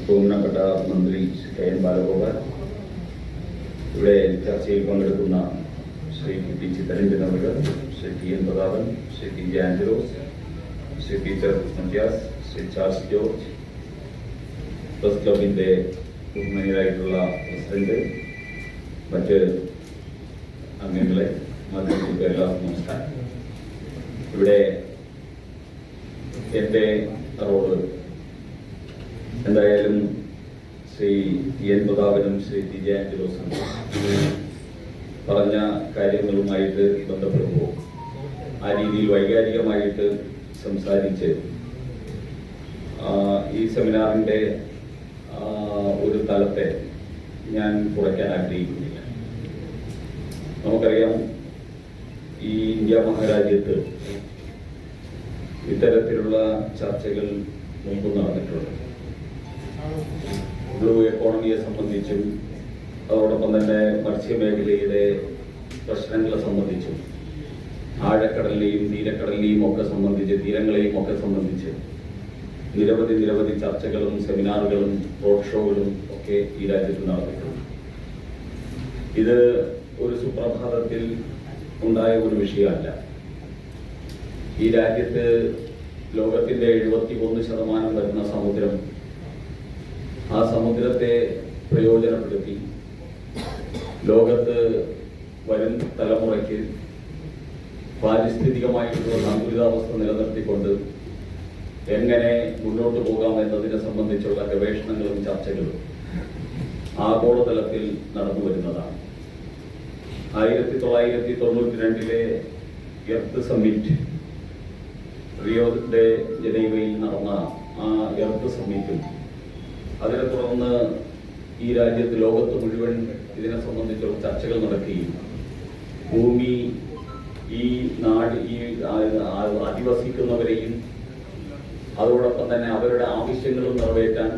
ബഹുമാനപ്പെട്ട മന്ത്രി K N Balagopal, ഇവിടെ ചർച്ചയിൽ പങ്കെടുക്കുന്ന ശ്രീ ടി ചിത്തരഞ്ജൻ അവർ, Shri T N Prathapan, Shri T J Anjalose, Shri teacher Mathias, Shri Charles George, press ക്ലബിൻ്റെ ബഹുമാനിയായിട്ടുള്ള പ്രസിഡന്റ്, മറ്റ് അംഗങ്ങളെ, മാധ്യമങ്ങൾക്ക് എല്ലാവർക്കും നമസ്കാരം. ഇവിടെ എൻ്റെ റോള് എന്തായാലും ശ്രീ ടി എൻ പ്രതാപനും ശ്രീ ടി ജെ ആഞ്ചലോസും പറഞ്ഞ കാര്യങ്ങളുമായിട്ട് ബന്ധപ്പെടുമ്പോൾ ആ രീതിയിൽ വൈകാരികമായിട്ട് സംസാരിച്ച് ഈ സെമിനാറിൻ്റെ ഒരു തലത്തെ ഞാൻ കുറയ്ക്കാൻ ആഗ്രഹിക്കുന്നില്ല. നമുക്കറിയാം, ഈ ഇന്ത്യ മഹാരാജ്യത്ത് ഇത്തരത്തിലുള്ള ചർച്ചകൾ മുമ്പ് നടന്നിട്ടുണ്ട്. ബ്ലൂ എക്കോണമിയെ സംബന്ധിച്ചും അതോടൊപ്പം തന്നെ മത്സ്യമേഖലയുടെ പ്രശ്നങ്ങളെ സംബന്ധിച്ചും ആഴക്കടലിനെയും തീരക്കടലിനെയും ഒക്കെ സംബന്ധിച്ച്, തീരങ്ങളെയും ഒക്കെ സംബന്ധിച്ച് നിരവധി ചർച്ചകളും സെമിനാറുകളും റോഡ് ഷോകളും ഒക്കെ ഈ രാജ്യത്ത് നടന്നിട്ടുണ്ട്. ഇത് ഒരു സുപ്രഭാതത്തിൽ ഉണ്ടായ ഒരു വിഷയമല്ല. ഈ രാജ്യത്ത് ലോകത്തിൻ്റെ 71% വരുന്ന സമുദ്രം, ആ സമുദ്രത്തെ പ്രയോജനപ്പെടുത്തി ലോകത്ത് വരും തലമുറയ്ക്ക് പാരിസ്ഥിതികമായിട്ടുള്ള സന്തുലിതാവസ്ഥ നിലനിർത്തിക്കൊണ്ട് എങ്ങനെ മുന്നോട്ട് പോകാം എന്നതിനെ സംബന്ധിച്ചുള്ള ഗവേഷണങ്ങളും ചർച്ചകളും ആഗോളതലത്തിൽ നടന്നു വരുന്നതാണ്. 1992 എർത്ത് സമ്മിറ്റ്, റിയോ ഡെ ജനീവയിൽ നടന്ന ആ എർത്ത് സമ്മിറ്റും അതിനെ തുടർന്ന് ഈ രാജ്യത്ത് ലോകത്ത് മുഴുവൻ ഇതിനെ സംബന്ധിച്ചുള്ള ചർച്ചകൾ നടക്കുകയും ഭൂമി ഈ നാട് ഈ അധിവസിക്കുന്നവരെയും അതോടൊപ്പം തന്നെ അവരുടെ ആവശ്യങ്ങളും നിറവേറ്റാൻ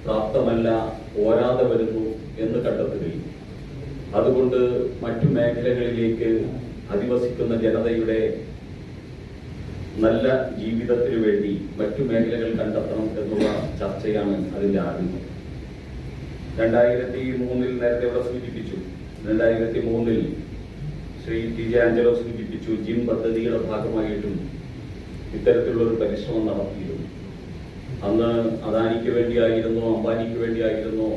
പ്രാപ്തമല്ല, പോരാതെ വരുന്നു എന്ന് കണ്ടെത്തുകയും അതുകൊണ്ട് മറ്റു മേഖലകളിലേക്ക് അധിവസിക്കുന്ന ജനതയുടെ നല്ല ജീവിതത്തിനു വേണ്ടി മറ്റു മേഖലകൾ കണ്ടെത്തണം എന്നുള്ള ചർച്ചയാണ് അതിൻ്റെ ആരംഭം. 2003 നേരത്തെ ഇവിടെ സൂചിപ്പിച്ചു, 2003 ശ്രീ ടി ജെ ആഞ്ചലോ സൂചിപ്പിച്ചു, ജിം പദ്ധതിയുടെ ഭാഗമായിട്ടും ഇത്തരത്തിലുള്ളൊരു പരിശ്രമം നടത്തിയിരുന്നു. അന്ന് അദാനിക്ക് വേണ്ടിയായിരുന്നോ അംബാനിക്ക് വേണ്ടിയായിരുന്നോ